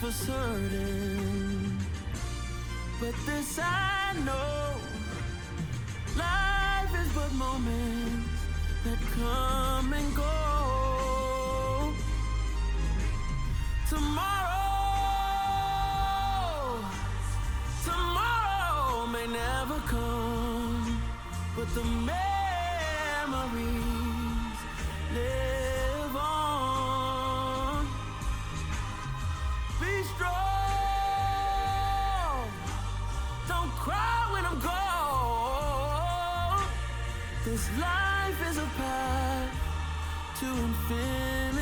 for certain, but this I know, life is but moments that come and go. Tomorrow may never come, but the memories live on. Be strong, don't cry when I'm gone. This life is a path to infinity.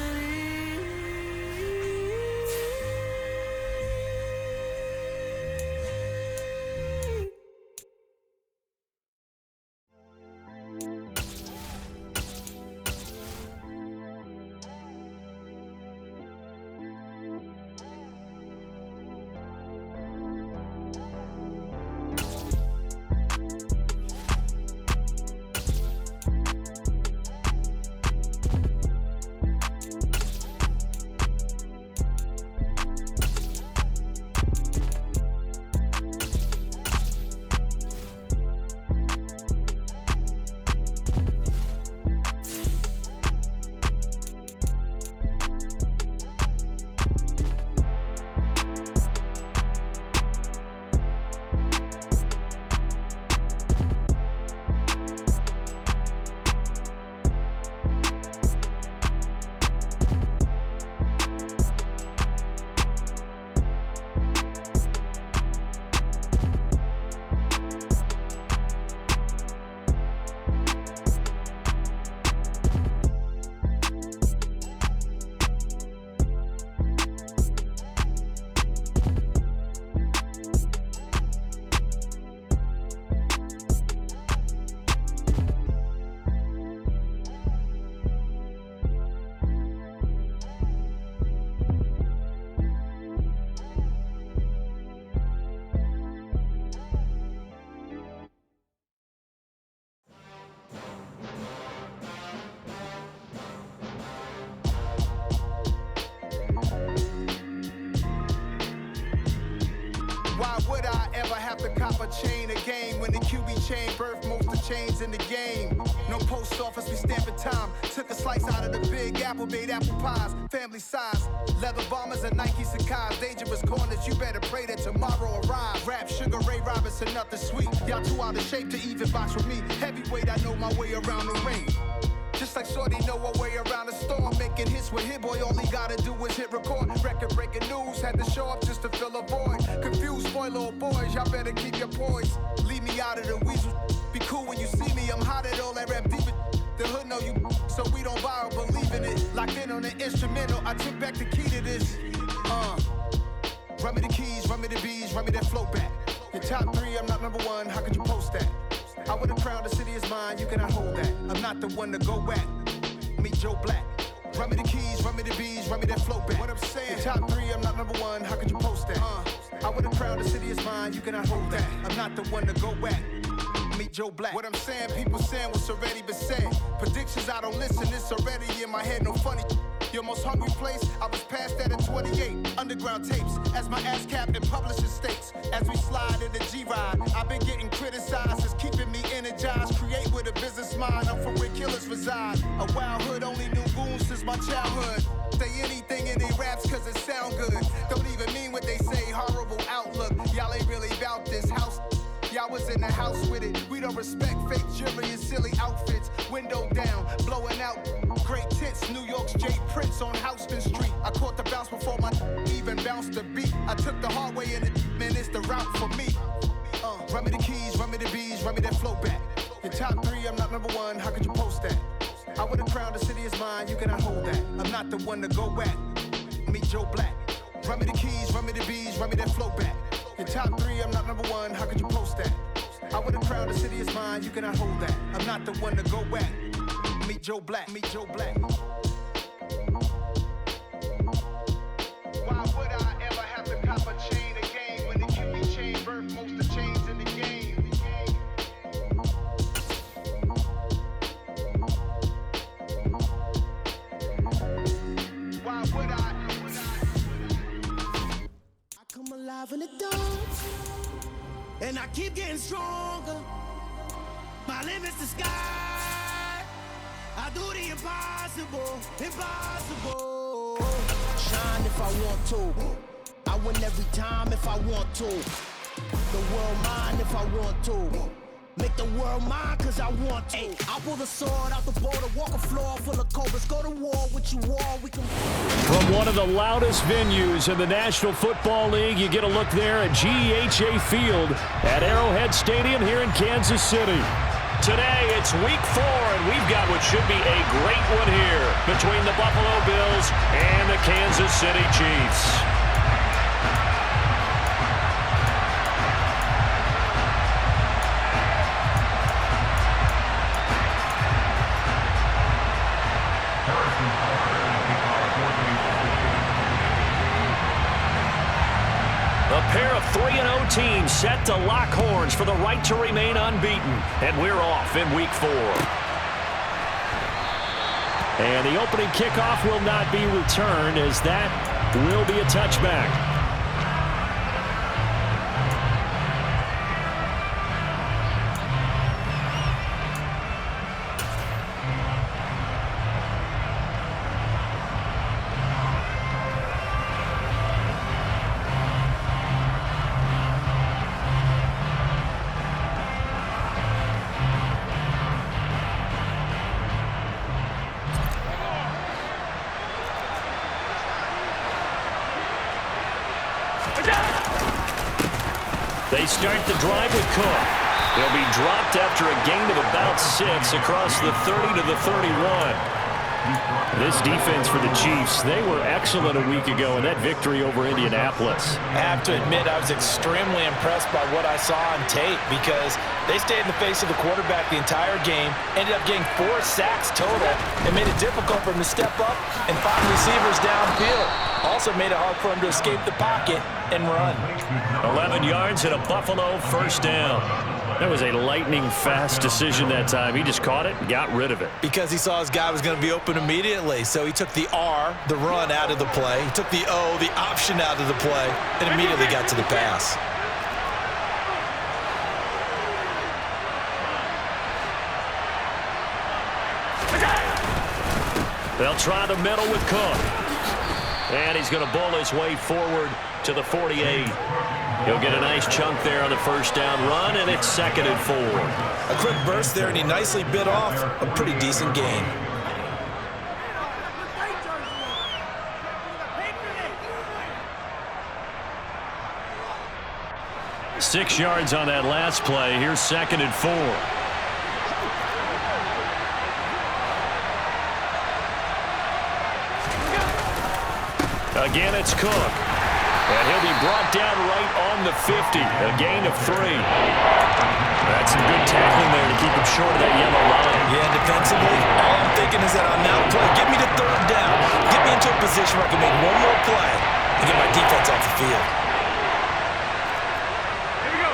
Cop a chain of game when the QB chain birthed most of the chains in the game. No post office, we stamping time. Took a slice out of the big apple, made apple pies, family size. Leather bombers and Nike Sacai's. Dangerous corners, you better pray that tomorrow arrives. Rap, Sugar Ray Robinson, nothing sweet. Y'all too out of shape to even box with me. Heavyweight, I know my way around the ring. Just like Shorty know her way around the storm. Making hits with Hit Boy, all he gotta do is hit record. Record breaking news, had to show up just to fill a void. Confused, spoiled little boys, y'all better keep your poise. Leave me out of the weasel. Be cool when you see me, I'm hot at all that rap deep. The hood know you, so we don't borrow, believe in it. Locked in on the instrumental, I took back the key to this. Run me the keys, run me the bees, run me that flow back. Your top three, I'm not number one, how could you post that? I would've crowned the city is mine, you cannot hold that. I'm not the one to go at. Meet Joe Black. Run me the keys, run me the bees, run me that flow back. What I'm saying, your top three, I'm not number one, how could you post that? I would've crowned the city is mine, you cannot hold that. I'm not the one to go at. Meet Joe Black. What I'm saying, people saying what's already been said. Predictions, I don't listen, it's already in my head, no funny. Your most hungry place, I was past that at 28. Underground tapes, as my ass cap in publishing states. As we slide in the G-Ride, I've been getting criticized, it's keeping me energized. Create with a business mind, I'm from where killers reside. A wild hood, only knew goons since my childhood. Say anything in they raps cause it sound good. Don't even mean what they say, horrible outlook. Y'all ain't really about this house. Y'all was in the house with it. We don't respect fake jewelry and silly outfits. Window down, blowing out. Great tits, New York's J. Prince on Houston Street. I caught the bounce before my even bounced the beat. I took the hard way and it, man, it's the route for me. Run me the keys, run me the bees, run me that flow back. Your top three, I'm not number one, how could you post that? I would've crowned the city is mine, you cannot hold that. I'm not the one to go at. Meet Joe Black. Run me the keys, run me the bees, run me that flow back. Your top three, I'm not number one, how could you post that? I would've crowned the city is mine, you cannot hold that. I'm not the one to go at. Meet Joe Black, meet Joe Black. Why would I ever have to cop a chain again when the QB chain birthed most of the chains in the game? Why would I? in the dance, and I keep getting stronger. My limit's the sky. I do the impossible, impossible. Shine if I want to. I win every time if I want to. The world mine if I want to. Make the world mine cause I want to. Ay, I'll pull the sword out the border, walk a floor full of cobras, go to war with you all, we can... From one of the loudest venues in the National Football League, you get a look there at GEHA Field at Arrowhead Stadium here in Kansas City. Today, it's week 4, and we've got what should be a great one here between the Buffalo Bills and the Kansas City Chiefs. A pair of 3-0 teams set to lock horns for the right to remain unbeaten. And we're off in week 4. And the opening kickoff will not be returned, as that will be a touchback. They start the drive with Cook. He'll be dropped after a gain of about 6 across the 30 to the 31. This defense for the Chiefs, they were excellent a week ago in that victory over Indianapolis. I have to admit, I was extremely impressed by what I saw on tape because they stayed in the face of the quarterback the entire game, ended up getting 4 sacks total, and made it difficult for him to step up and find receivers downfield. Also made it hard for him to escape the pocket and run. 11 yards and a Buffalo first down. That was a lightning-fast decision that time. He just caught it and got rid of it. Because he saw his guy was going to be open immediately. So he took the R, the run, out of the play. He took the O, the option, out of the play, and immediately got to the pass. They'll try the middle with Cook. And he's going to bull his way forward to the 48. He'll get a nice chunk there on the first down run, and it's 2nd and 4. A quick burst there, and he nicely bit off a pretty decent gain. Six yards on that last play. Here's 2nd and 4. Again, it's Cook. And he'll be brought down right on the 50. A gain of 3. That's some good tackling there to keep him short of that yellow line. Yeah, defensively, all I'm thinking is that on that play, get me to 3rd down. Get me into a position where I can make one more play and get my defense off the field. Here we go.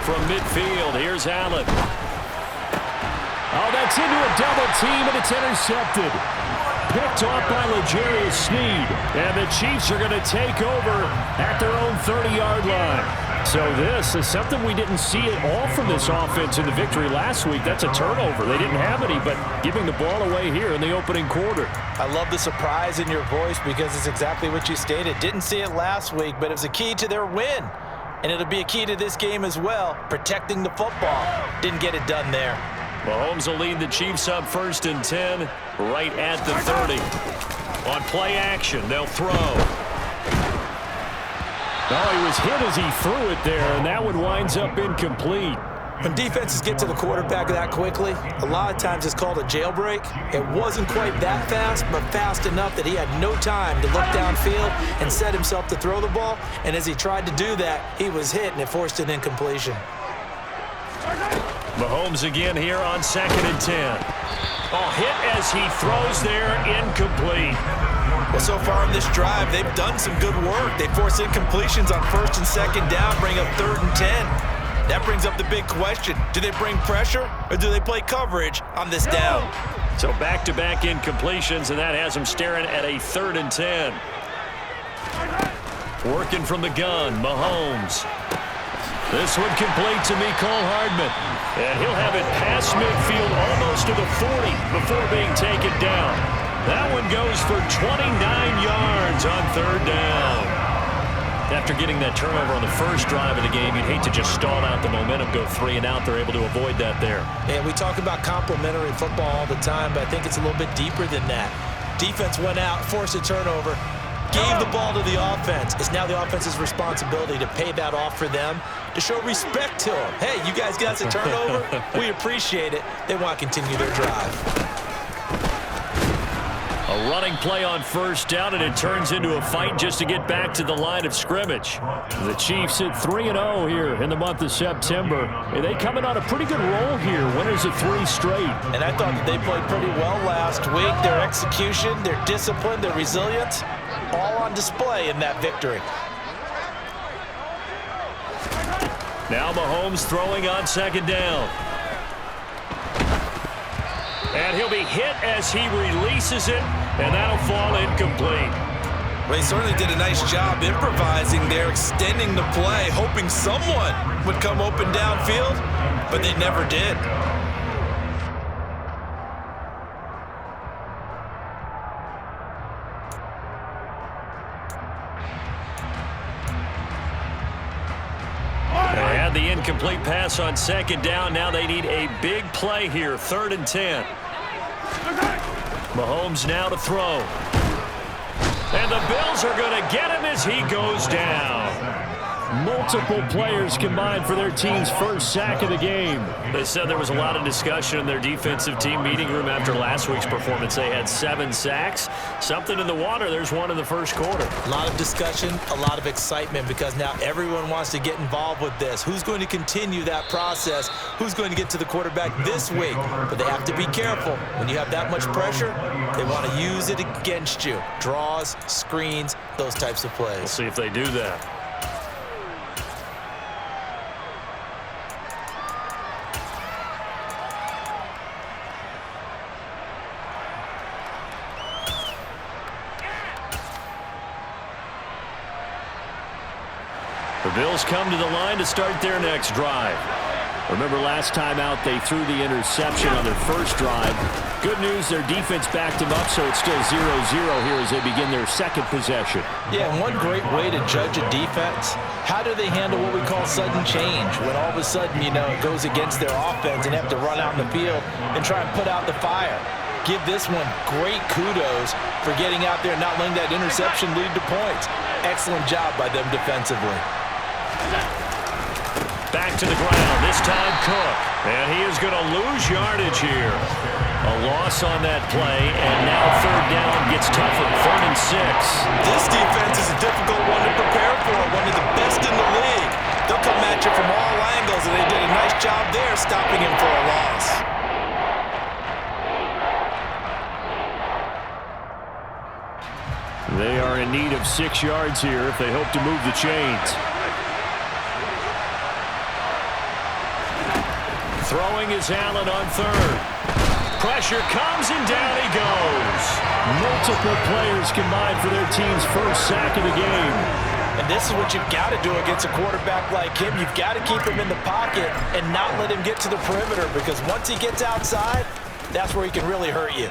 From midfield, here's Allen. Oh, that's into a double team, and it's intercepted. Picked off by L'Jarius Sneed. And the Chiefs are going to take over at their own 30-yard line. So this is something we didn't see at all from this offense in the victory last week. That's a turnover. They didn't have any, but giving the ball away here in the opening quarter. I love the surprise in your voice because it's exactly what you stated. Didn't see it last week, but it was a key to their win. And it'll be a key to this game as well, protecting the football. Didn't get it done there. Mahomes will lead the Chiefs up 1st and 10, right at the 30. On play action, they'll throw. Oh, he was hit as he threw it there, and that one winds up incomplete. When defenses get to the quarterback that quickly, a lot of times it's called a jailbreak. It wasn't quite that fast, but fast enough that he had no time to look downfield and set himself to throw the ball. And as he tried to do that, he was hit, and it forced an incompletion. Mahomes again here on 2nd and 10. Oh, hit as he throws there, incomplete. Well, so far in this drive, they've done some good work. They force incompletions on 1st and 2nd down, bring up 3rd and 10. That brings up the big question. Do they bring pressure or do they play coverage on this down? So back-to-back incompletions, and that has them staring at a 3rd and 10. Working from the gun, Mahomes. This one complete to Mecole Hardman. And he'll have it past midfield almost to the 40 before being taken down. That one goes for 29 yards on 3rd down. After getting that turnover on the first drive of the game, you'd hate to just stall out the momentum, go 3 and out. They're able to avoid that there. And we talk about complementary football all the time, but I think it's a little bit deeper than that. Defense went out, forced a turnover, gave the ball to the offense. It's now the offense's responsibility to pay that off for them, to show respect to them. Hey, you guys got us a turnover. We appreciate it. They want to continue their drive. A running play on 1st down, and it turns into a fight just to get back to the line of scrimmage. The Chiefs at 3-0 here in the month of September. And they coming on a pretty good roll here, winners of 3 straight. And I thought that they played pretty well last week. Their execution, their discipline, their resilience, all on display in that victory. Now Mahomes throwing on 2nd down. And he'll be hit as he releases it, and that'll fall incomplete. Well, he certainly did a nice job improvising there, extending the play, hoping someone would come open downfield, but they never did. They had the incomplete pass on 2nd down. Now they need a big play here, 3rd and 10. Mahomes now to throw. And the Bills are going to get him as he goes down. Multiple players combined for their team's 1st sack of the game. They said there was a lot of discussion in their defensive team meeting room after last week's performance. They had 7 sacks. Something in the water. There's one in the 1st quarter. A lot of discussion, a lot of excitement, because now everyone wants to get involved with this. Who's going to continue that process? Who's going to get to the quarterback this week? But they have to be careful. When you have that much pressure, they want to use it against you. Draws, screens, those types of plays. We'll see if they do that. The Bills come to the line to start their next drive. Remember last time out they threw the interception on their first drive. Good news, their defense backed them up, so it's still 0-0 here as they begin their 2nd possession. Yeah, and one great way to judge a defense, how do they handle what we call sudden change? When all of a sudden, you know, it goes against their offense and they have to run out in the field and try and put out the fire. Give this one great kudos for getting out there and not letting that interception lead to points. Excellent job by them defensively. Back to the ground, this time Cook. And he is going to lose yardage here. A loss on that play, and now 3rd down gets tougher, 3rd and 6. This defense is a difficult one to prepare for, one of the best in the league. They'll come at you from all angles, and they did a nice job there stopping him for a loss. They are in need of 6 yards here if they hope to move the chains. Throwing is Allen on 3rd. Pressure comes and down he goes. Multiple players combined for their team's 1st sack of the game. And this is what you've got to do against a quarterback like him. You've got to keep him in the pocket and not let him get to the perimeter, because once he gets outside, that's where he can really hurt you.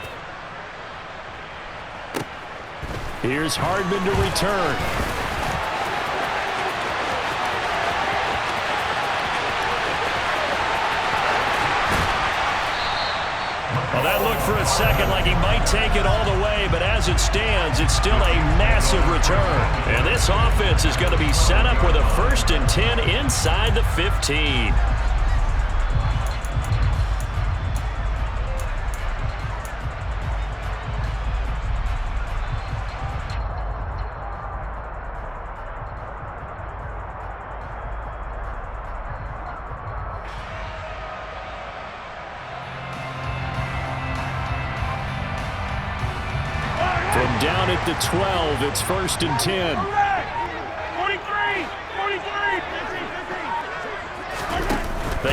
Here's Hardman to return. Well, that looked for a second like he might take it all the way, but as it stands, it's still a massive return. And this offense is going to be set up with a 1st and 10 inside the 15. From down at the 12, it's 1st and 10. 43, 43, 50, 50.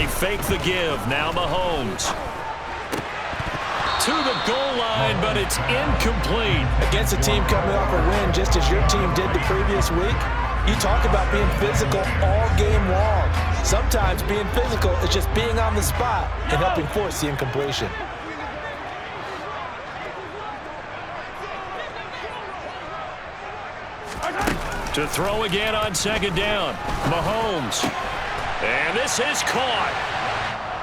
They fake the give. Now Mahomes. To the goal line, but it's incomplete. Against a team coming off a win just as your team did the previous week, you talk about being physical all game long. Sometimes being physical is just being on the spot and helping force the incompletion. To throw again on second down. Mahomes. And this is caught.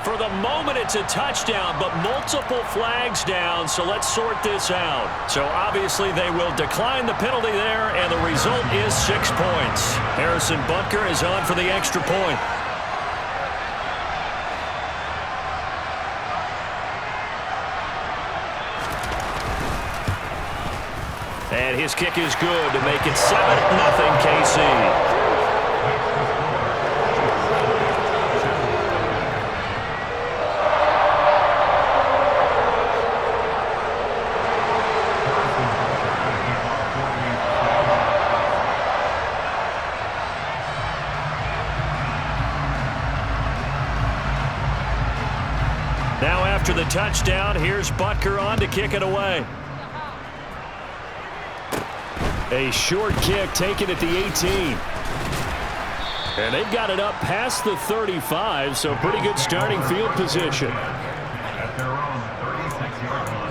For the moment, it's a touchdown, but multiple flags down, so let's sort this out. So obviously they will decline the penalty there, and the result is 6 points. Harrison Butker is on for the extra point. And his kick is good to make it 7-0 KC. Now after the touchdown, here's Butker on to kick it away. A short kick taken at the 18. And they've got it up past the 35, so pretty good starting field position. At their own 36-yard line.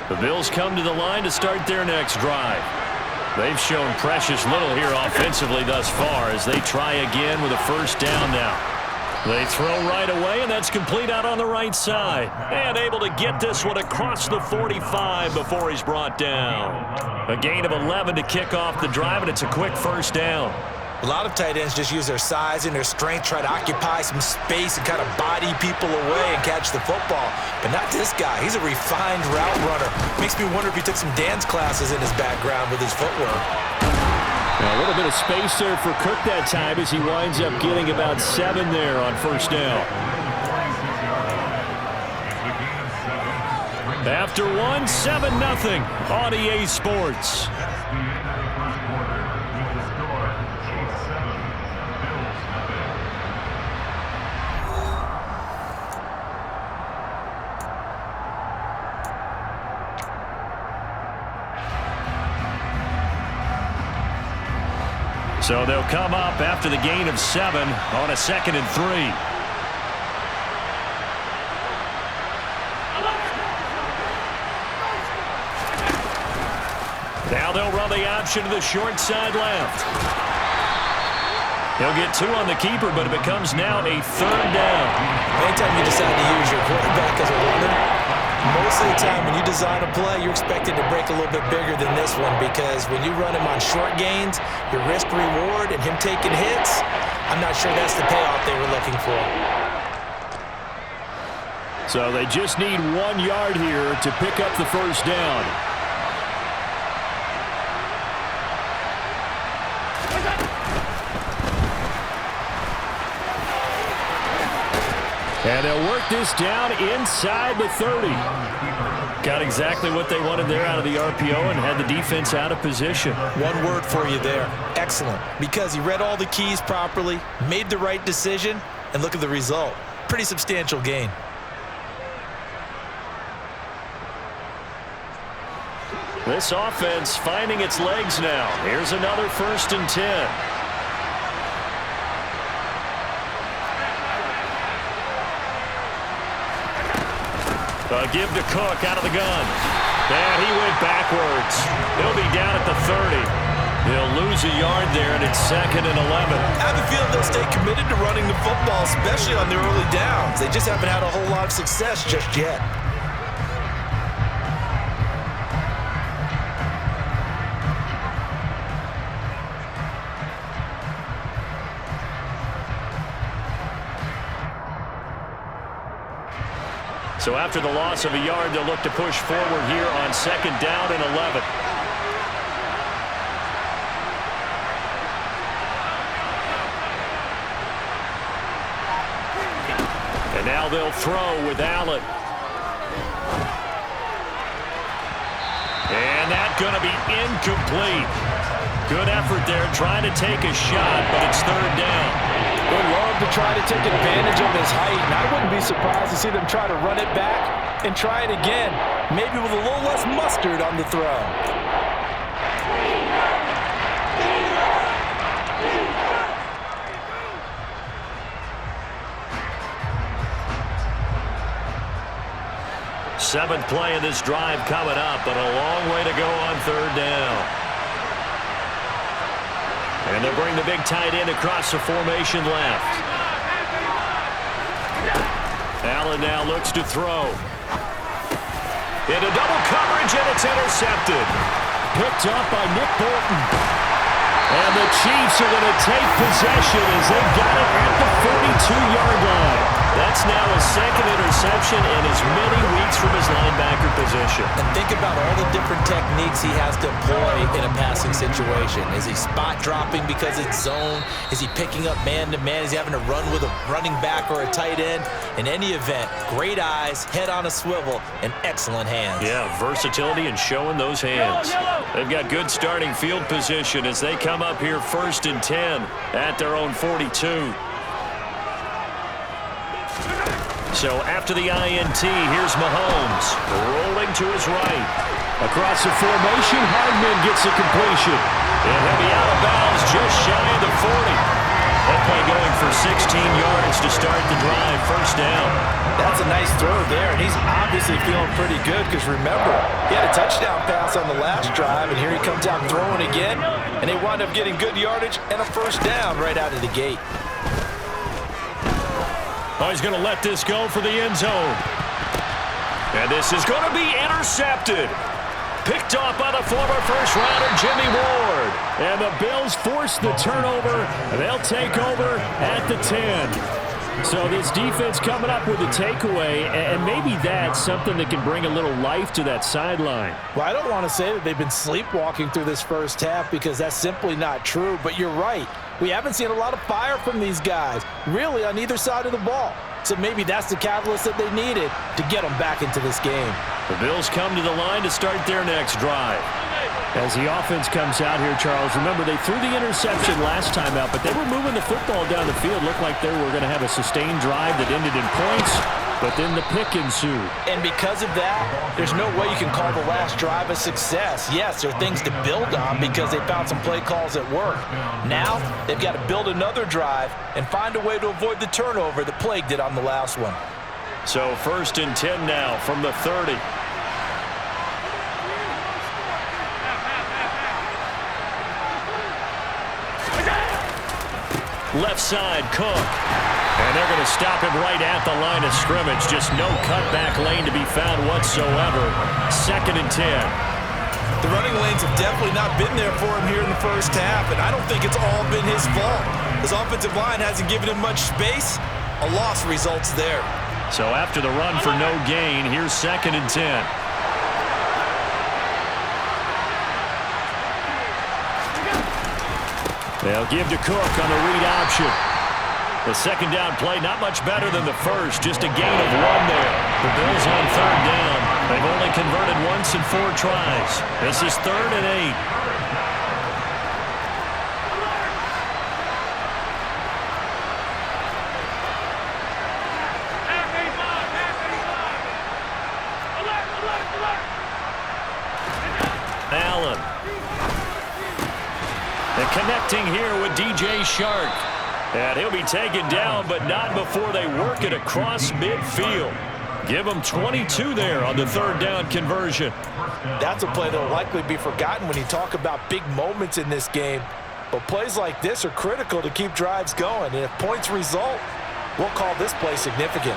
The Bills come to the line to start their next drive. They've shown precious little here offensively thus far as they try again with a first down now. They throw right away, and that's complete out on the right side. And able to get this one across the 45 before he's brought down. A gain of 11 to kick off the drive, and it's a quick first down. A lot of tight ends just use their size and their strength, try to occupy some space and kind of body people away and catch the football. But not this guy. He's a refined route runner. Makes me wonder if he took some dance classes in his background with his footwork. A little bit of space there for Cook that time as he winds up getting about 7 there on first down. After 1, 7-0 on EA Sports. So they'll come up after the gain of 7 on a 2nd and 3. Now they'll run the option to the short side left. He'll get 2 on the keeper, but it becomes now a 3rd down. Anytime you decide to use your quarterback as a runner, most of the time when you design a play, you're expected to break a little bit bigger than this one because when you run him on short gains, your risk-reward and him taking hits, I'm not sure that's the payoff they were looking for. So they just need 1 yard here to pick up the first down. And they'll work this down inside the 30. Got exactly what they wanted there out of the RPO and had the defense out of position. One word for you there. Excellent. Because he read all the keys properly, made the right decision, and look at the result. Pretty substantial gain. This offense finding its legs now. Here's another 1st and 10. Give to Cook out of the gun. And he went backwards. He'll be down at the 30. He'll lose a yard there, and it's 2nd and 11. I have a feeling they'll stay committed to running the football, especially on their early downs. They just haven't had a whole lot of success just yet. So after the loss of a yard, they'll look to push forward here on 2nd down and 11. they'll throw with Allen. And that's going to be incomplete. Good effort there trying to take a shot, but it's third down. They love to try to take advantage of his height, and I wouldn't be surprised to see them try to run it back and try it again, maybe with a little less mustard on the throw. Seventh play of this drive coming up, but a long way to go on third down. And they'll bring the big tight end across the formation left. Allen now looks to throw. Into double coverage, and it's intercepted. Picked up by Nick Bolton. And the Chiefs are going to take possession as they've got it at the 42-yard line. That's now his second interception in as many weeks from his linebacker position. And think about all the different techniques he has to employ in a passing situation. Is he spot dropping because it's zone? Is he picking up man-to-man? Is he having to run with a running back or a tight end? In any event, great eyes, head on a swivel, and excellent hands. Yeah, versatility and showing those hands. They've got good starting field position as they come up here 1st and 10 at their own 42. So after the INT, here's Mahomes rolling to his right. Across the formation, Hardman gets the completion. And he'll be out of bounds just shy of the 40. That play going for 16 yards to start the drive, first down. That's a nice throw there, and he's obviously feeling pretty good because remember, he had a touchdown pass on the last drive, and here he comes out throwing again, and they wind up getting good yardage and a first down right out of the gate. Oh, he's going to let this go for the end zone. And this is going to be intercepted. Picked off by the former first-rounder Jimmy Ward. And the Bills force the turnover, and they'll take over at the 10. So this defense coming up with a takeaway, and maybe that's something that can bring a little life to that sideline. Well, I don't want to say that they've been sleepwalking through this first half because that's simply not true, but you're right. We haven't seen a lot of fire from these guys, really, on either side of the ball. So maybe that's the catalyst that they needed to get them back into this game. The Bills come to the line to start their next drive. As the offense comes out here, Charles, remember they threw the interception last time out, but they were moving the football down the field. Looked like they were going to have a sustained drive that ended in points, but then the pick ensued. And because of that, there's no way you can call the last drive a success. Yes, there are things to build on because they found some play calls that work. Now, they've got to build another drive and find a way to avoid the turnover that plagued it on the last one. So 1st and 10 now from the 30. Left side, Cook. And they're going to stop him right at the line of scrimmage. Just no cutback lane to be found whatsoever. 2nd and 10. The running lanes have definitely not been there for him here in the first half, and I don't think it's all been his fault. His offensive line hasn't given him much space. A loss results there. So after the run for no gain, here's 2nd and 10. They'll give to Cook on the read option. The second down play, not much better than the first, just a gain of 1 there. The Bills on 3rd down. They've only converted once in 4 tries. This is 3rd and 8. Allen. And connecting here with DJ Shark. And he'll be taken down, but not before they work it across midfield. Give them 22 there on the 3rd down conversion. That's a play that will likely be forgotten when you talk about big moments in this game. But plays like this are critical to keep drives going. And if points result, we'll call this play significant.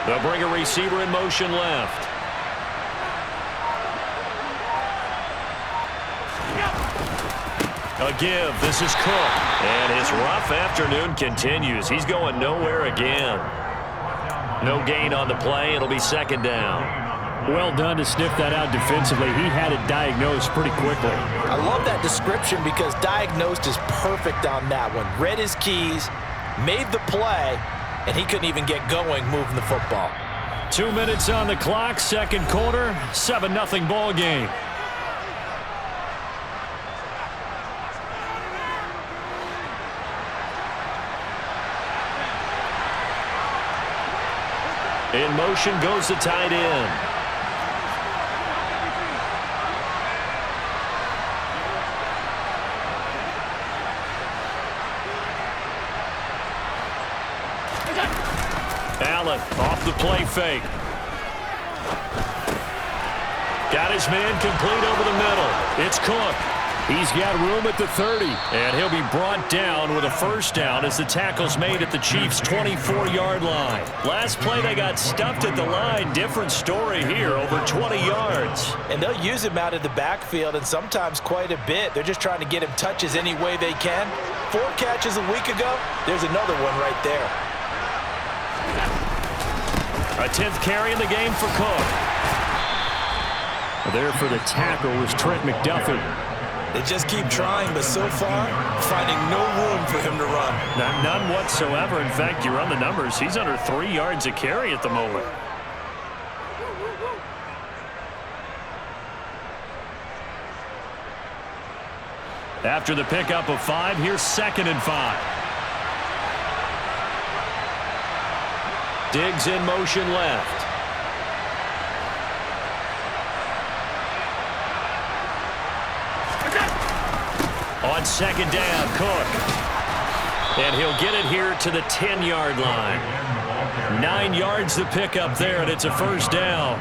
They'll bring a receiver in motion left. A give. This is Cook. And his rough afternoon continues. He's going nowhere again. No gain on the play. It'll be 2nd down. Well done to sniff that out defensively. He had it diagnosed pretty quickly. I love that description because diagnosed is perfect on that one. Read his keys, made the play, and he couldn't even get going moving the football. 2 minutes on the clock, second quarter, 7-0 ball game. In motion goes the tight end. Allen off the play fake. Got his man complete over the middle. It's Cook. He's got room at the 30, and he'll be brought down with a first down as the tackle's made at the Chiefs' 24-yard line. Last play, they got stuffed at the line. Different story here, over 20 yards. And they'll use him out of the backfield, and sometimes quite a bit. They're just trying to get him touches any way they can. 4 catches a week ago. There's another one right there. A 10th carry in the game for Cook. There for the tackle was Trent McDuffie. They just keep trying, but so far, finding no room for him to run. None whatsoever. In fact, you run the numbers. He's under 3 yards a carry at the moment. After the pickup of 5, here's 2nd and 5. Diggs in motion left. On 2nd down, Cook. And he'll get it here to the 10-yard line. 9 yards to pick up there, and it's a first down.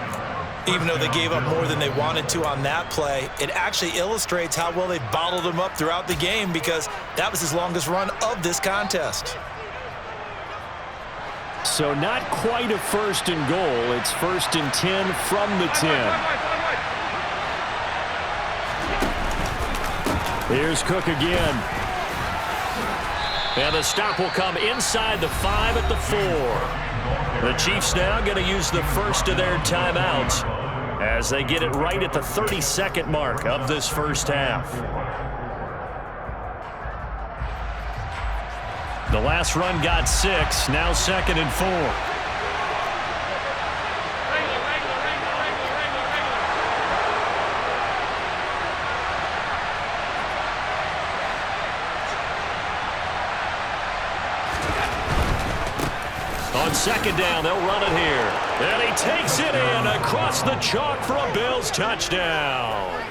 Even though they gave up more than they wanted to on that play, it actually illustrates how well they bottled him up throughout the game because that was his longest run of this contest. So not quite a 1st and goal. It's 1st and 10 from the 10. Here's Cook again. And the stop will come inside the 5 at the 4. The Chiefs now going to use the first of their timeouts as they get it right at the 32nd mark of this first half. The last run got 6, now 2nd and 4. On 2nd down, they'll run it here. And he takes it in across the chalk for a Bills touchdown.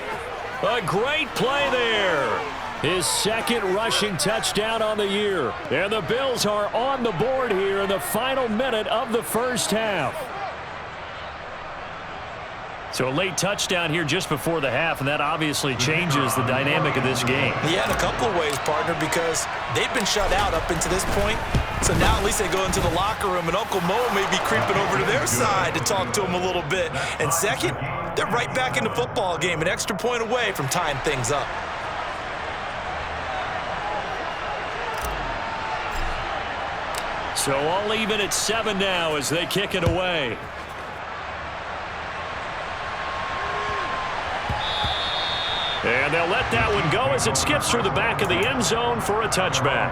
A great play there. His 2nd rushing touchdown on the year. And the Bills are on the board here in the final minute of the first half. So a late touchdown here just before the half, and that obviously changes the dynamic of this game. Yeah, in a couple of ways, partner, because they've been shut out up until this point. So now at least they go into the locker room, and Uncle Mo may be creeping over to their side to talk to him a little bit. And second, they're right back in the football game, an extra point away from tying things up. So all even at 7 now as they kick it away. And they'll let that one go as it skips through the back of the end zone for a touchback.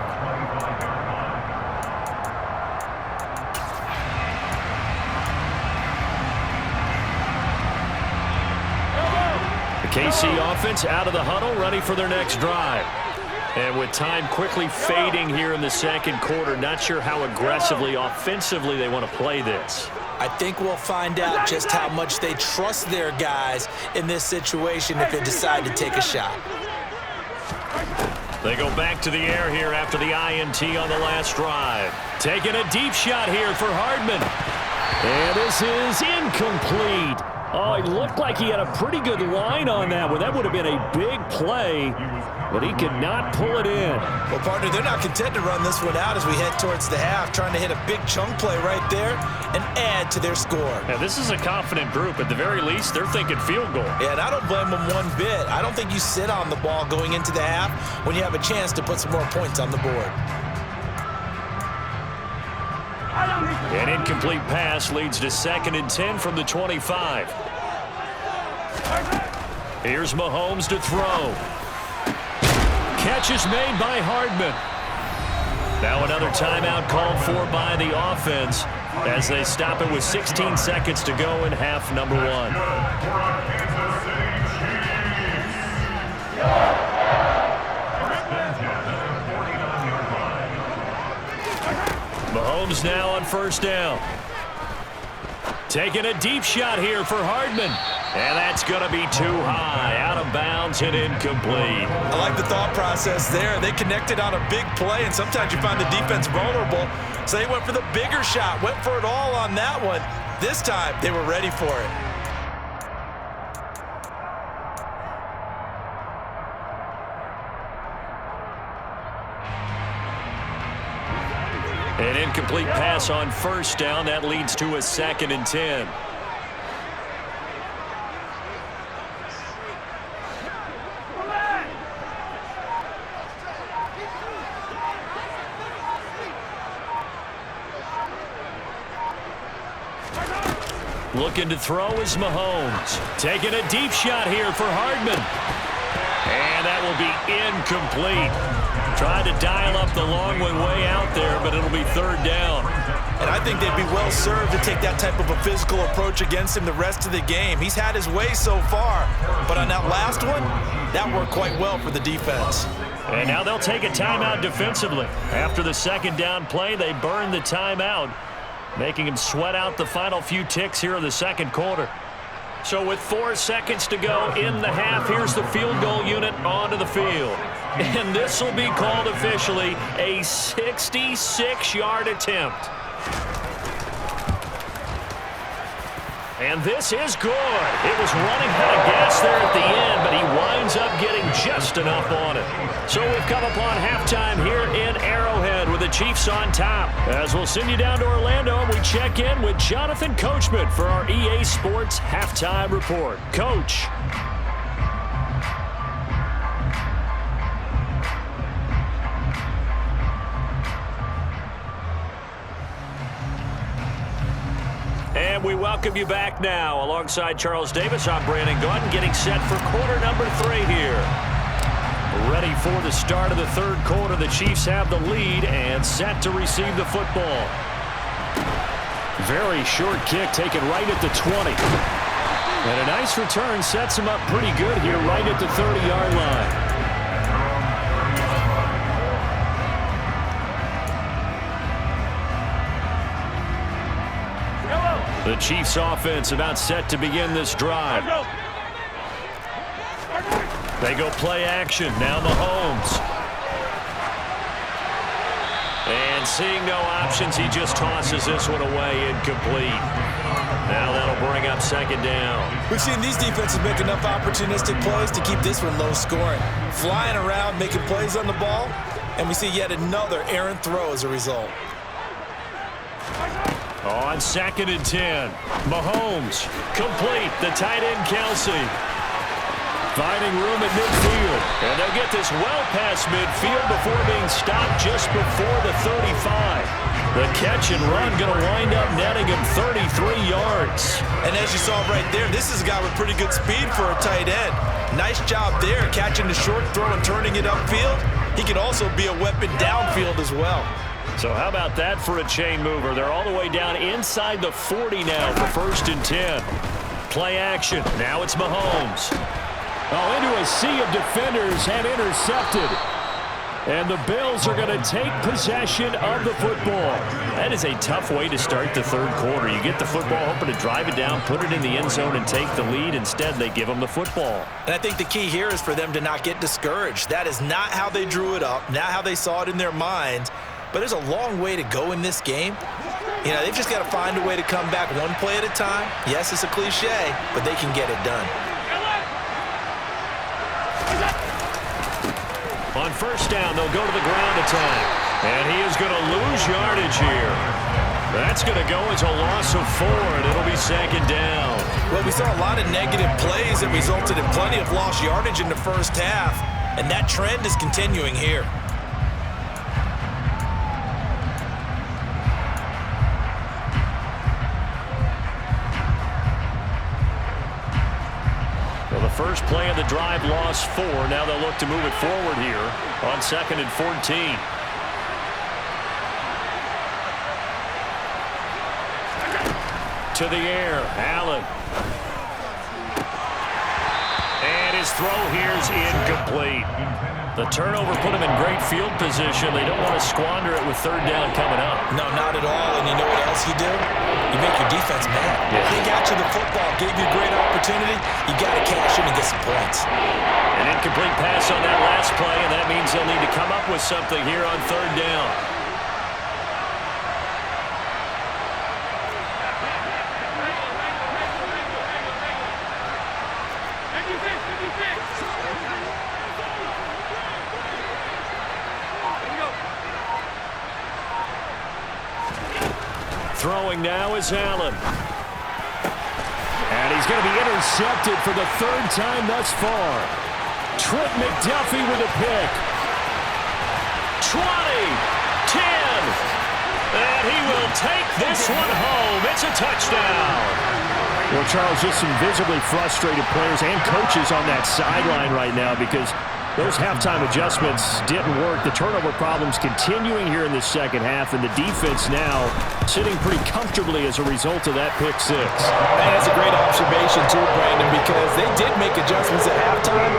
The KC offense out of the huddle, ready for their next drive. And with time quickly fading here in the second quarter, not sure how aggressively, offensively they want to play this. I think we'll find out just how much they trust their guys in this situation if they decide to take a shot. They go back to the air here after the INT on the last drive. Taking a deep shot here for Hardman. And this is incomplete. Oh, it looked like he had a pretty good line on that one. That would have been a big play, but he could not pull it in. Well, partner, they're not content to run this one out as we head towards the half, trying to hit a big chunk play right there and add to their score. Now, this is a confident group. At the very least, they're thinking field goal. Yeah, and I don't blame them one bit. I don't think you sit on the ball going into the half when you have a chance to put some more points on the board. An incomplete pass leads to 2nd and 10 from the 25. Here's Mahomes to throw. Catch is made by Hardman. Now another timeout called for by the offense as they stop it with 16 seconds to go in half number 1. Mahomes now on first down. Taking a deep shot here for Hardman. And that's going to be too high, out of bounds and incomplete. I like the thought process there. They connected on a big play, and sometimes you find the defense vulnerable. So they went for the bigger shot, went for it all on that one. This time, they were ready for it. An incomplete pass on first down. That leads to a 2nd and 10. Looking to throw is Mahomes. Taking a deep shot here for Hardman. And that will be incomplete. Tried to dial up the long one way out there, but it'll be 3rd down. And I think they'd be well served to take that type of a physical approach against him the rest of the game. He's had his way so far, but on that last one, that worked quite well for the defense. And now they'll take a timeout defensively. After the 2nd down play, they burn the timeout, making him sweat out the final few ticks here in the 2nd quarter. So with 4 seconds to go in the half, here's the field goal unit onto the field. And this will be called officially a 66-yard attempt. And this is good. It was running out of gas there at the end, but he winds up getting just enough on it. So we've come upon halftime here in Arrowhead with the Chiefs on top. As we'll send you down to Orlando, and we check in with Jonathan Coachman for our EA Sports Halftime Report. Coach. And we welcome you back now. Alongside Charles Davis, I'm Brandon Gaudin, getting set for quarter number 3 here. Ready for the start of the 3rd quarter. The Chiefs have the lead and set to receive the football. Very short kick taken right at the 20. And a nice return sets him up pretty good here right at the 30-yard line. The Chiefs offense about set to begin this drive. They go play action. Now Mahomes. And seeing no options, he just tosses this one away, incomplete. Now that'll bring up 2nd down. We've seen these defenses make enough opportunistic plays to keep this one low scoring. Flying around, making plays on the ball, and we see yet another errant throw as a result. On 2nd and 10, Mahomes complete. The tight end Kelsey finding room at midfield, and they'll get this well past midfield before being stopped just before the 35. The catch and run going to wind up netting him 33 yards. And as you saw right there, this is a guy with pretty good speed for a tight end. Nice job there, catching the short throw and turning it upfield. He can also be a weapon downfield as well. So how about that for a chain mover? They're all the way down inside the 40 now for 1st and 10. Play action. Now it's Mahomes. Oh, into a sea of defenders and intercepted. And the Bills are going to take possession of the football. That is a tough way to start the 3rd quarter. You get the football, hoping to drive it down, put it in the end zone, and take the lead. Instead, they give them the football. And I think the key here is for them to not get discouraged. That is not how they drew it up, not how they saw it in their minds. But there's a long way to go in this game. You know, they've just got to find a way to come back one play at a time. Yes, it's a cliche, but they can get it done. On 1st down, they'll go to the ground attack. And he is going to lose yardage here. That's going to go as a loss of 4, and it'll be 2nd down. Well, we saw a lot of negative plays that resulted in plenty of lost yardage in the 1st half, and that trend is continuing here. First play of the drive lost 4. Now they'll look to move it forward here on 2nd and 14. To the air, Allen. And his throw here is incomplete. The turnover put him in great field position. They don't want to squander it with 3rd down coming up. No, not at all. And you know what else you do? You make your defense mad. Yeah. They got you the football, gave you a great opportunity. You got to cash in and get some points. An incomplete pass on that last play, and that means they'll need to come up with something here on 3rd down. Throwing now is Allen. And he's going to be intercepted for the 3rd time thus far. Trent McDuffie with a pick. 20, 10, and he will take this one home. It's a touchdown. Well, Charles, just some visibly frustrated players and coaches on that sideline right now because those halftime adjustments didn't work. The turnover problems continuing here in the second half, and the defense now sitting pretty comfortably as a result of that pick 6. And that's a great observation too, Brandon, because they did make adjustments at halftime.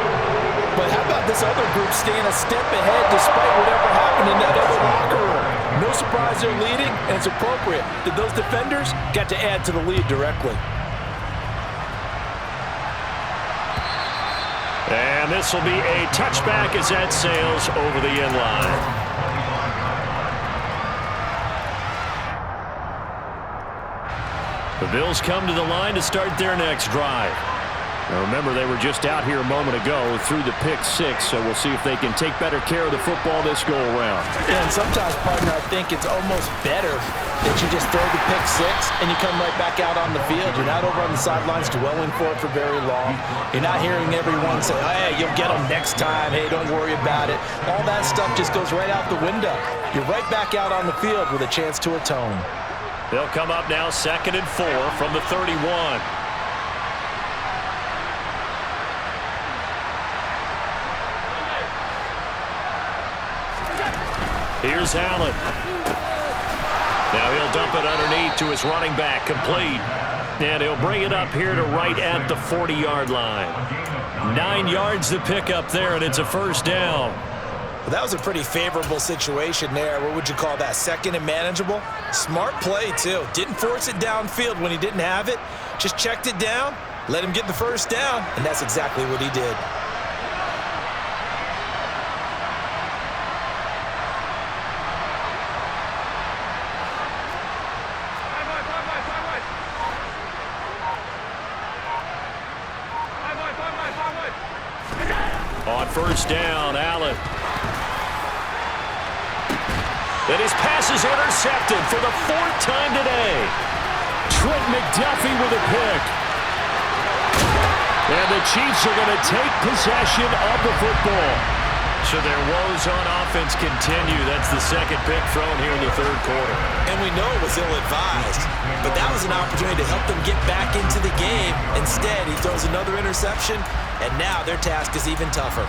But how about this other group staying a step ahead despite whatever happened in that other locker room? No surprise they're leading, and it's appropriate that those defenders got to add to the lead directly. And this will be a touchback as that sails over the end line. The Bills come to the line to start their next drive. Now remember, they were just out here a moment ago through the pick 6, so we'll see if they can take better care of the football this go-around. And sometimes, partner, I think it's almost better that you just throw the pick 6 and you come right back out on the field. You're not over on the sidelines dwelling for it for very long. You're not hearing everyone say, hey, you'll get them next time. Hey, don't worry about it. All that stuff just goes right out the window. You're right back out on the field with a chance to atone. They'll come up now 2nd and 4 from the 31. Here's Allen. Now he'll dump it underneath to his running back, complete. And he'll bring it up here to right at the 40-yard line. 9 yards to pick up there, and it's a 1st down. Well, that was a pretty favorable situation there. What would you call that? 2nd and manageable? Smart play, too. Didn't force it downfield when he didn't have it. Just checked it down, let him get the 1st down, and that's exactly what he did. On 1st down, Allen. And his pass is intercepted for the 4th time today. Trent McDuffie with a pick. And the Chiefs are going to take possession of the football. So their woes on offense continue. That's the 2nd pick thrown here in the 3rd quarter. And we know it was ill-advised, but that was an opportunity to help them get back into the game. Instead, he throws another interception, and now their task is even tougher.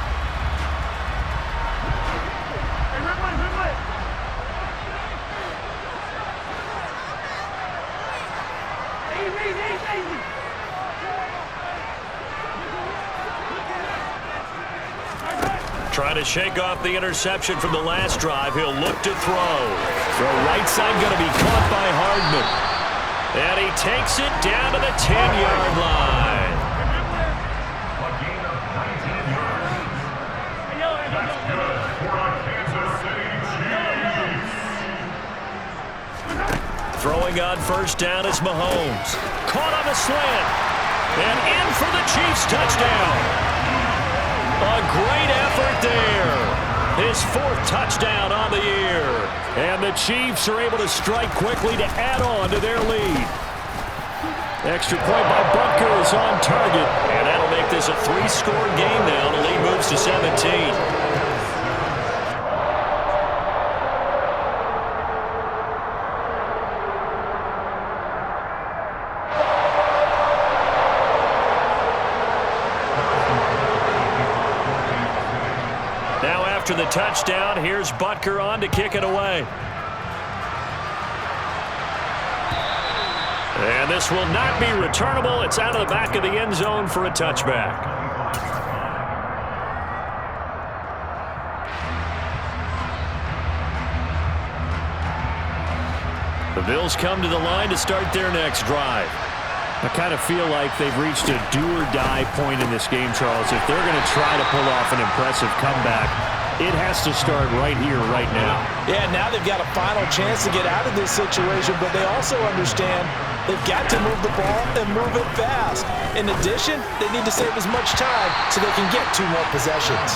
Trying to shake off the interception from the last drive. He'll look to throw. Throw right side going to be caught by Hardman. And he takes it down to the 10-yard line. A gain of 19 yards. That's good for our Kansas City Chiefs. Throwing on 1st down is Mahomes. Caught on the slant. And in for the Chiefs touchdown. A great effort there. His 4th touchdown on the year. And the Chiefs are able to strike quickly to add on to their lead. Extra point by Bunker is on target. And that'll make this a 3-score game now. The lead moves to 17. after the touchdown. Here's Butker on to kick it away. And this will not be returnable. It's out of the back of the end zone for a touchback. The Bills come to the line to start their next drive. I kind of feel like they've reached a do-or-die point in this game, Charles. If they're going to try to pull off an impressive comeback, it has to start right here, right now. Yeah, now they've got a final chance to get out of this situation, but they also understand they've got to move the ball and move it fast. In addition, they need to save as much time so they can get 2 more possessions.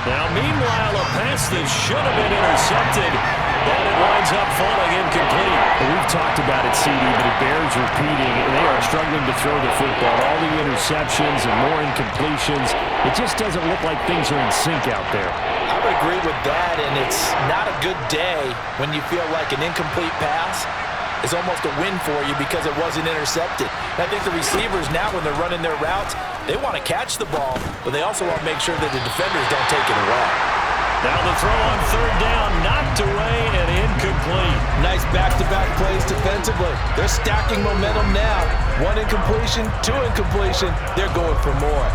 Now, meanwhile, a pass that should have been intercepted, but it winds up falling incomplete. We've talked about it, CD, but it bears repeating. They are struggling to throw the football. All the interceptions and more incompletions. It just doesn't look like things are in sync out there. I would agree with that, and it's not a good day when you feel like an incomplete pass is almost a win for you because it wasn't intercepted. And I think the receivers now, when they're running their routes, they want to catch the ball, but they also want to make sure that the defenders don't take it away. Now the throw on 3rd down, knocked away and incomplete. Nice back-to-back plays defensively. They're stacking momentum now. 1 incompletion, 2 incompletion. They're going for more.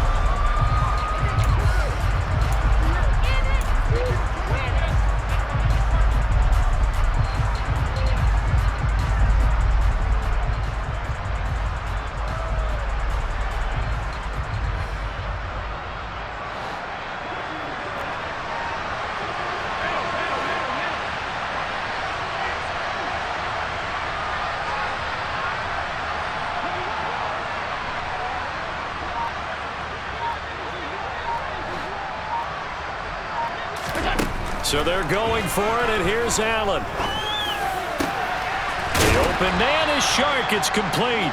So they're going for it, and here's Allen. The open man is Shark. It's complete.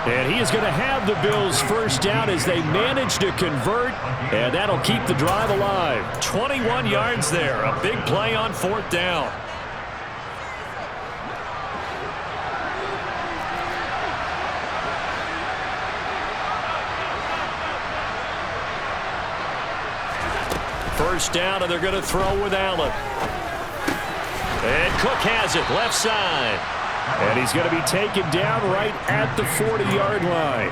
And he is going to have the Bills' first down as they manage to convert, and that'll keep the drive alive. 21 yards there. A big play on 4th down. First down, and they're going to throw with Allen. And Cook has it, left side. And he's going to be taken down right at the 40-yard line.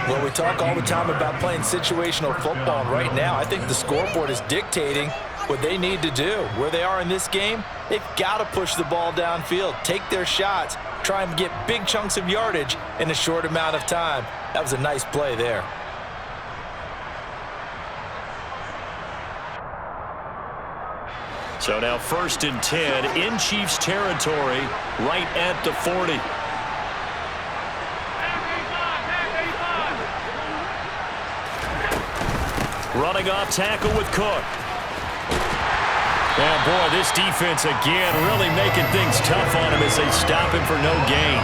Well, we talk all the time about playing situational football. Right now, I think the scoreboard is dictating what they need to do. Where they are in this game, they've got to push the ball downfield, take their shots, try and get big chunks of yardage in a short amount of time. That was a nice play there. So now 1st and 10 in Chiefs territory, right at the 40. Running off tackle with Cook. And boy, this defense again really making things tough on him as they stop him for no gain.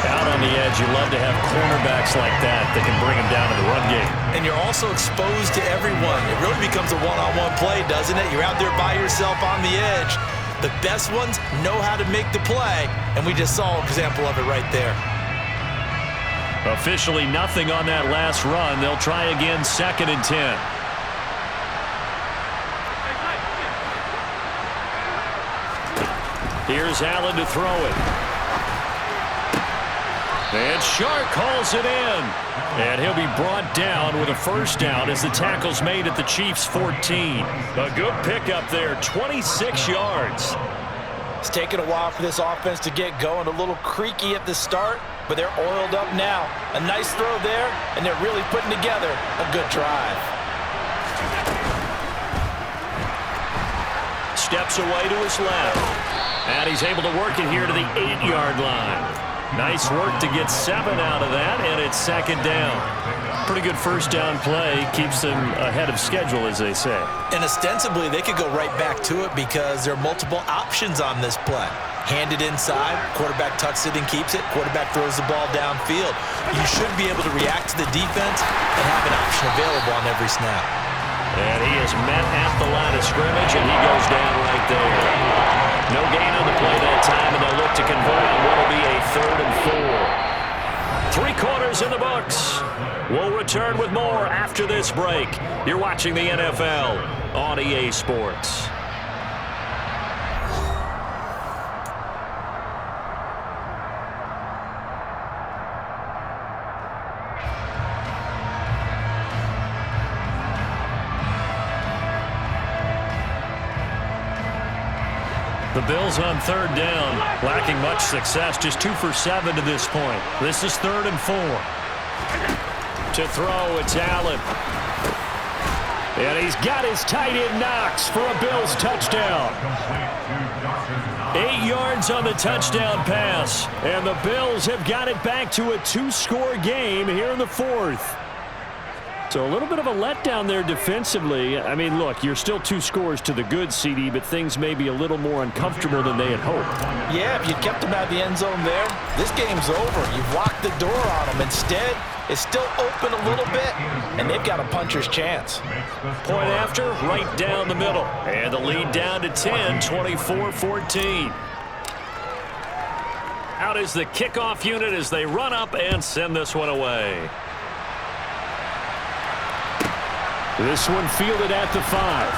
Out on the edge, you love to have cornerbacks like that can bring him down in the run game. And you're also exposed to everyone. It really becomes a one-on-one play, doesn't it? You're out there by yourself on the edge. The best ones know how to make the play, and we just saw an example of it right there. Officially nothing on that last run. They'll try again 2nd and 10. Here's Allen to throw it. And Shark hauls it in. And he'll be brought down with a first down as the tackle's made at the Chiefs' 14. A good pickup there, 26 yards. It's taken a while for this offense to get going. A little creaky at the start, but they're oiled up now. A nice throw there, and they're really putting together a good drive. Steps away to his left. And he's able to work it here to the 8-yard line. Nice work to get 7 out of that, and it's 2nd down. Pretty good first down play. Keeps them ahead of schedule, as they say. And ostensibly, they could go right back to it because there are multiple options on this play. Hand it inside, quarterback tucks it and keeps it, quarterback throws the ball downfield. You should be able to react to the defense and have an option available on every snap. And he is met at the line of scrimmage, and he goes down right there. No gain on the play that time, and they'll look to convert on what will be a 3rd and 4. 3 quarters in the books. We'll return with more after this break. You're watching the NFL on EA Sports. The Bills on 3rd down, lacking much success, just 2 for 7 to this point. This is 3rd and 4. To throw, it's Allen. And he's got his tight end Knox for a Bills touchdown. 8 yards on the touchdown pass. And the Bills have got it back to a 2-score game here in the 4th. So a little bit of a letdown there defensively. I mean, look, you're still 2 scores to the good, CD, but things may be a little more uncomfortable than they had hoped. Yeah, if you kept them out of the end zone there, this game's over. You've locked the door on them. Instead, it's still open a little bit, and they've got a puncher's chance. Point after, right down the middle. And the lead down to 10, 24-14. Out is the kickoff unit as they run up and send this one away. This one fielded at the 5.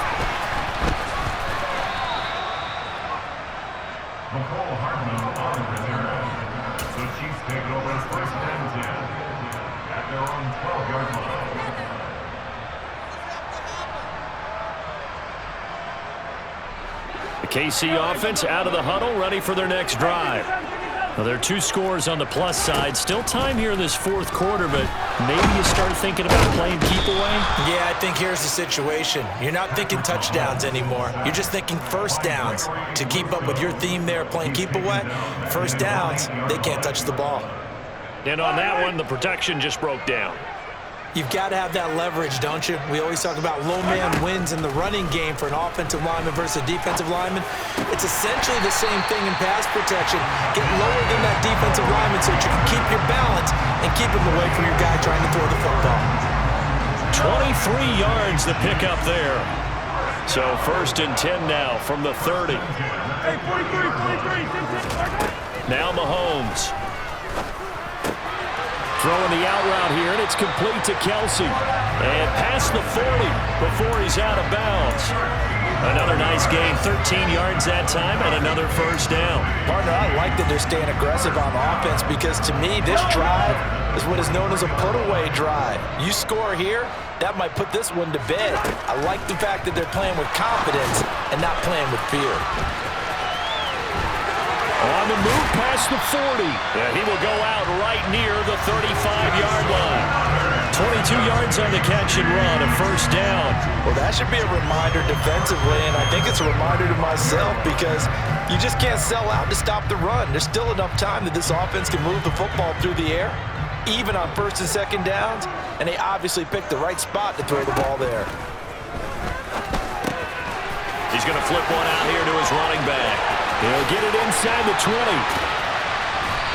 McCall Hardman on return. The Chiefs take it over 1st and 10 at their own 12-yard line. The KC offense out of the huddle, ready for their next drive. Well, there are 2 scores on the plus side. Still time here in this 4th quarter, but maybe you start thinking about playing keep away? Yeah, I think here's the situation. You're not thinking touchdowns anymore. You're just thinking first downs. To keep up with your theme there, playing keep away, first downs, they can't touch the ball. And on that one, the protection just broke down. You've got to have that leverage, don't you? We always talk about low man wins in the running game for an offensive lineman versus a defensive lineman. It's essentially the same thing in pass protection. Get lower than that defensive lineman so that you can keep your balance and keep him away from your guy trying to throw the football. 23 yards the pickup there. So 1st and 10 now from the 30. Now Mahomes. Throwing the out route here, and it's complete to Kelsey. And past the 40 before he's out of bounds. Another nice gain, 13 yards that time, and another first down. Partner, I like that they're staying aggressive on offense because, to me, this drive is what is known as a put-away drive. You score here, that might put this one to bed. I like the fact that they're playing with confidence and not playing with fear. On the move past the 40. And he will go out right near the 35-yard line. 22 yards on the catch and run, a first down. Well, that should be a reminder defensively, and I think it's a reminder to myself because you just can't sell out to stop the run. There's still enough time that this offense can move the football through the air, even on 1st and 2nd downs, and they obviously picked the right spot to throw the ball there. He's going to flip one out here to his running back. He'll get it inside the 20.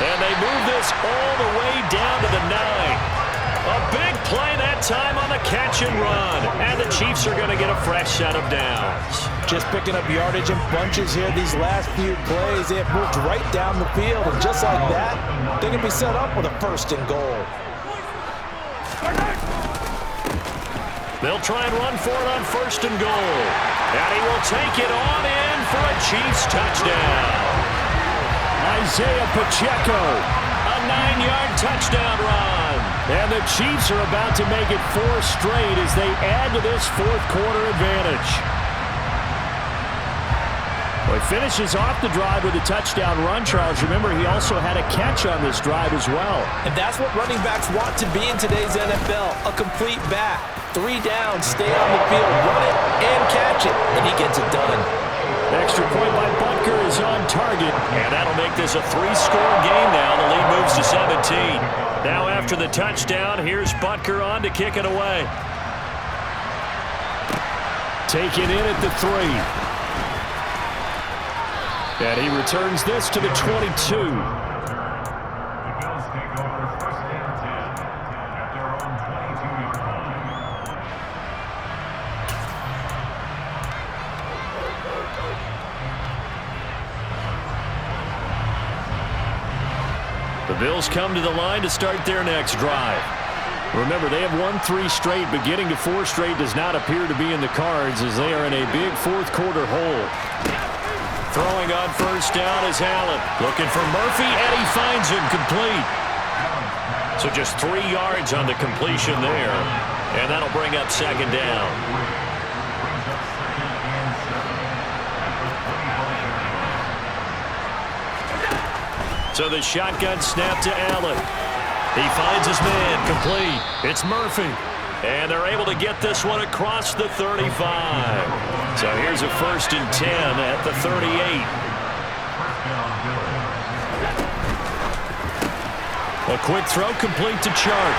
And they move this all the way down to the 9. A big play that time on the catch and run. And the Chiefs are going to get a fresh set of downs. Just picking up yardage in bunches here these last few plays. They have moved right down the field. And just like that, they can be set up with a 1st and goal. They'll try and run for it on 1st and goal. And he will take it on in for a Chiefs touchdown. Isaiah Pacheco, a 9-yard touchdown run. And the Chiefs are about to make it 4 straight as they add to this 4th quarter advantage. Well, he finishes off the drive with a touchdown run, Charles. Remember, he also had a catch on this drive as well. And that's what running backs want to be in today's NFL, a complete back. 3 downs, stay on the field, run it, and catch it, and he gets it done. Extra point by Butker is on target, and that'll make this a 3-score game now. The lead moves to 17. Now after the touchdown, here's Butker on to kick it away. Taken in at the 3. And he returns this to the 22. The Bills come to the line to start their next drive. Remember, they have won 3 straight, but getting to 4 straight does not appear to be in the cards as they are in a big fourth-quarter hole. Throwing on first down is Allen. Looking for Murphy, and he finds him complete. So just 3 yards on the completion there, and that'll bring up second down. So the shotgun snap to Allen. He finds his man, complete. It's Murphy. And they're able to get this one across the 35. So here's a 1st and 10 at the 38. A quick throw complete to Chark.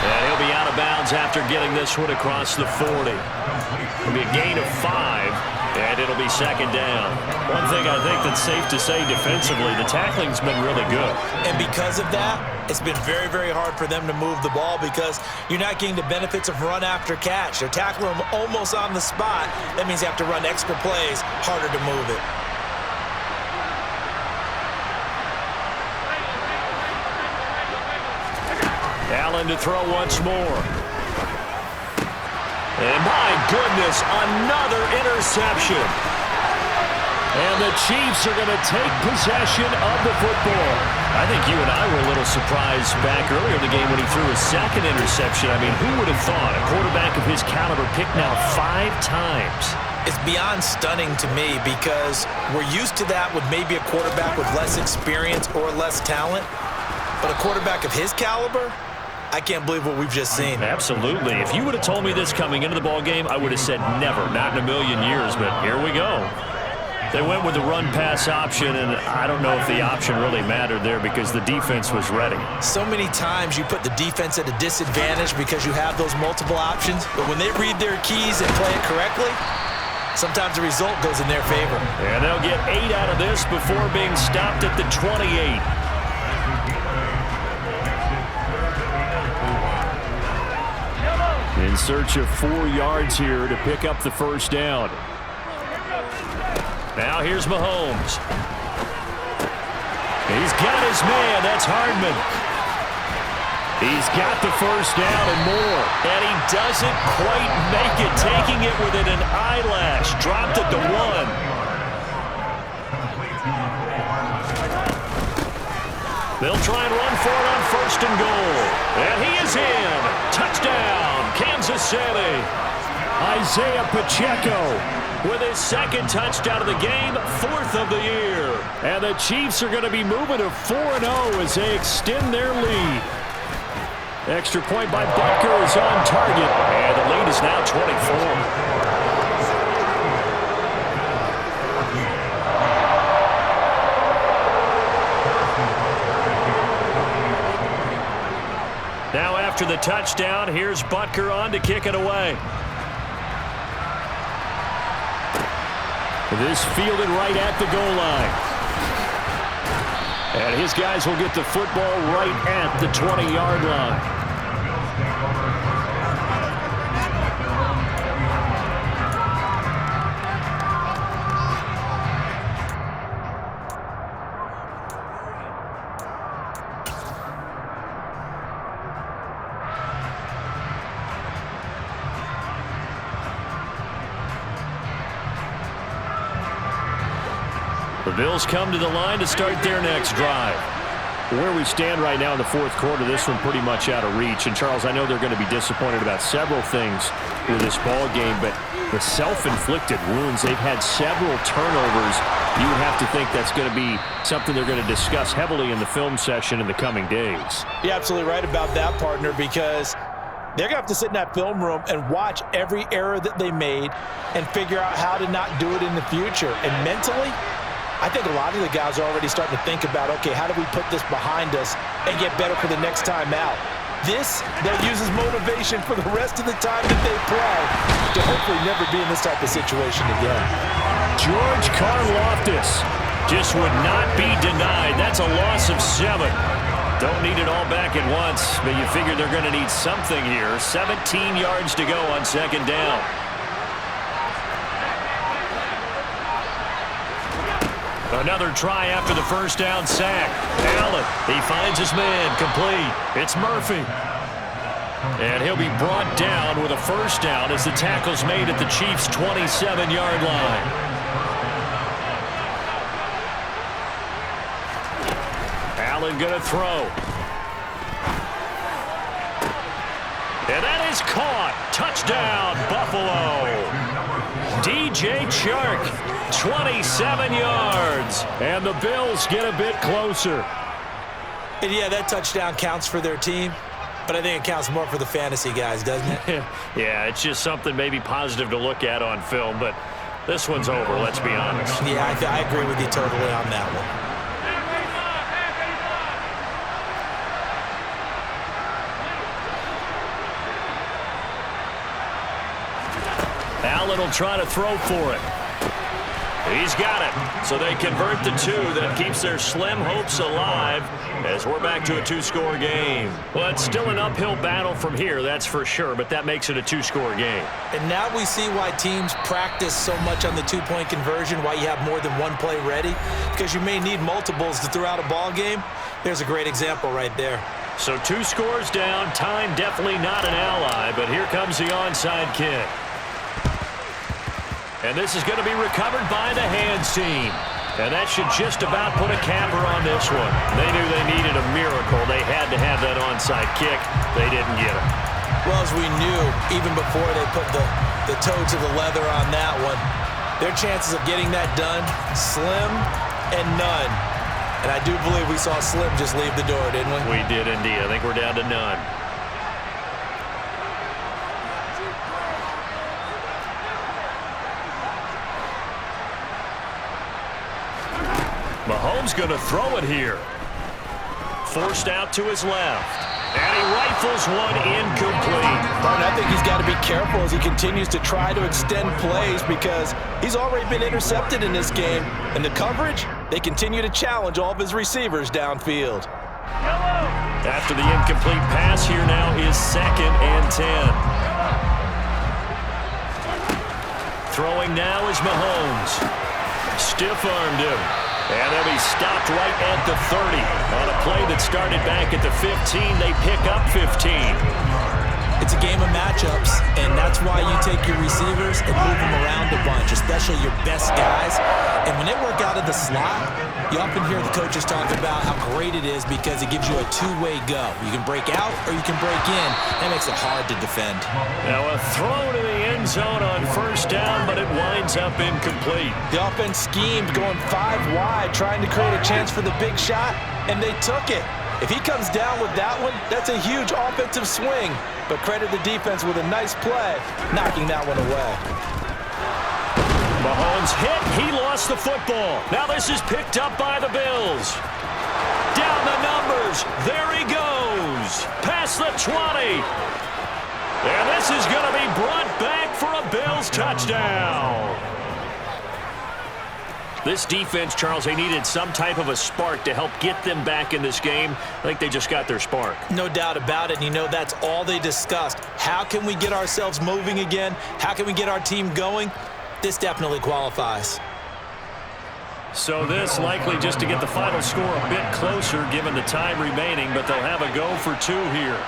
And he'll be out of bounds after getting this one across the 40. It'll be a gain of 5, and it'll be second down. One thing I think that's safe to say defensively, the tackling's been really good. And because of that, it's been very, very hard for them to move the ball because you're not getting the benefits of run after catch. They're tackling them almost on the spot. That means you have to run extra plays, harder to move it. Allen to throw once more. And my goodness, another interception. And the Chiefs are going to take possession of the football. I think you and I were a little surprised back earlier in the game when he threw his 2nd interception. I mean, who would have thought a quarterback of his caliber picked now 5 times? It's beyond stunning to me because we're used to that with maybe a quarterback with less experience or less talent. But a quarterback of his caliber, I can't believe what we've just seen. Absolutely. If you would have told me this coming into the ballgame, I would have said never, not in a million years, but here we go. They went with the run-pass option, and I don't know if the option really mattered there because the defense was ready. So many times you put the defense at a disadvantage because you have those multiple options, but when they read their keys and play it correctly, sometimes the result goes in their favor. And they'll get 8 out of this before being stopped at the 28. In search of 4 yards here to pick up the first down. Now here's Mahomes. He's got his man. That's Hardman. He's got the first down and more. And he doesn't quite make it, taking it within an eyelash. Dropped it to 1. They'll try and run for it on 1st and goal. And he is in. Touchdown, Kansas City. Isaiah Pacheco with his 2nd touchdown of the game, 4th of the year. And the Chiefs are going to be moving to 4-0 as they extend their lead. Extra point by Butker is on target. And the lead is now 24. Now after the touchdown, here's Butker on to kick it away. This fielded right at the goal line. And his guys will get the football right at the 20-yard line. The Bills come to the line to start their next drive. Where we stand right now in the 4th quarter, this one pretty much out of reach. And, Charles, I know they're going to be disappointed about several things with this ball game, but the self-inflicted wounds, they've had several turnovers. You would have to think that's going to be something they're going to discuss heavily in the film session in the coming days. You're absolutely right about that, partner, because they're going to have to sit in that film room and watch every error that they made and figure out how to not do it in the future. And mentally, I think a lot of the guys are already starting to think about, okay, how do we put this behind us and get better for the next time out? This, they'll use as motivation for the rest of the time that they play to hopefully never be in this type of situation again. George Karlaftis just would not be denied. That's a loss of 7. Don't need it all back at once, but you figure they're going to need something here. 17 yards to go on 2nd down. Another try after the first down sack. Allen, he finds his man, complete. It's Murphy. And he'll be brought down with a first down as the tackle's made at the Chiefs' 27-yard line. Allen going to throw. And that is caught. Touchdown, Buffalo. DJ Chark, 27 yards. And the Bills get a bit closer. And yeah, that touchdown counts for their team. But I think it counts more for the fantasy guys, doesn't it? Yeah, it's just something maybe positive to look at on film. But this one's over, let's be honest. Yeah, I agree with you totally on that one. Allen will try to throw for it. He's got it. So they convert the two. That keeps their slim hopes alive as we're back to a two-score game. Well, it's still an uphill battle from here, that's for sure, but that makes it a two-score game. And now we see why teams practice so much on the two-point conversion, why you have more than one play ready, because you may need multiples to throw out a ball game. There's a great example right there. So 2 scores down. Time definitely not an ally, but here comes the onside kick. And this is going to be recovered by the hands team. And that should just about put a capper on this one. They knew they needed a miracle. They had to have that onside kick. They didn't get it. Well, as we knew, even before they put the toe to the leather on that one, their chances of getting that done, slim and none. And I do believe we saw Slim just leave the door, didn't we? We did indeed. I think we're down to none. Mahomes going to throw it here. Forced out to his left. And he rifles one incomplete. But I think he's got to be careful as he continues to try to extend plays because he's already been intercepted in this game. And the coverage, they continue to challenge all of his receivers downfield. After the incomplete pass, here now is 2nd and 10. Throwing now is Mahomes. Stiff-armed him. And they'll be stopped right at the 30. On a play that started back at the 15, they pick up 15. It's a game of matchups, and that's why you take your receivers and move them around a bunch, especially your best guys. And when they work out of the slot, you often hear the coaches talk about how great it is because it gives you a two-way go. You can break out or you can break in. That makes it hard to defend. Now a throw to the end zone on first down, but it winds up incomplete. The offense schemed going 5 wide, trying to create a chance for the big shot, and they took it. If he comes down with that one, that's a huge offensive swing. But credit the defense with a nice play, knocking that one away. Mahomes hit. He lost the football. Now this is picked up by the Bills. Down the numbers. There he goes. Past the 20. And this is going to be brought back for a Bills touchdown. This defense, Charles, they needed some type of a spark to help get them back in this game. I think they just got their spark. No doubt about it. And you know that's all they discussed. How can we get ourselves moving again? How can we get our team going? This definitely qualifies. So this likely just to get the final score a bit closer given the time remaining, but they'll have a go for 2 here.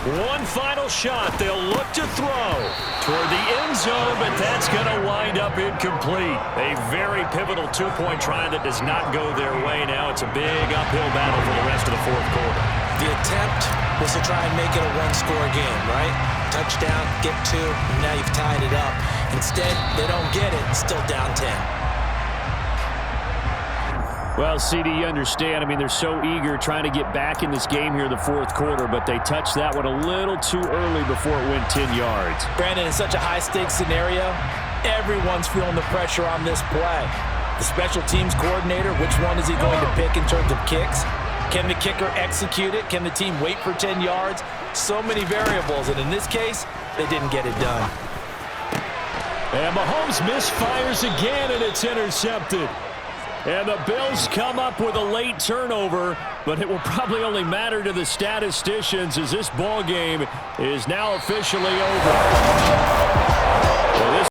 One final shot. They'll look to throw toward the end zone, but that's going to wind up incomplete. A very pivotal 2-point try that does not go their way now. It's a big uphill battle for the rest of the 4th quarter. The attempt was to try and make it a 1-score game, right? Touchdown, get 2, and now you've tied it up. Instead, they don't get it. Still down 10. Well, CD, you understand. I mean, they're so eager trying to get back in this game here in the 4th quarter, but they touched that one a little too early before it went 10 yards. Brandon, in such a high-stakes scenario, everyone's feeling the pressure on this play. The special teams coordinator, which one is he going to pick in terms of kicks? Can the kicker execute it? Can the team wait for 10 yards? So many variables, and in this case, they didn't get it done. And Mahomes misfires again, and it's intercepted. And the Bills come up with a late turnover, but it will probably only matter to the statisticians as this ball game is now officially over.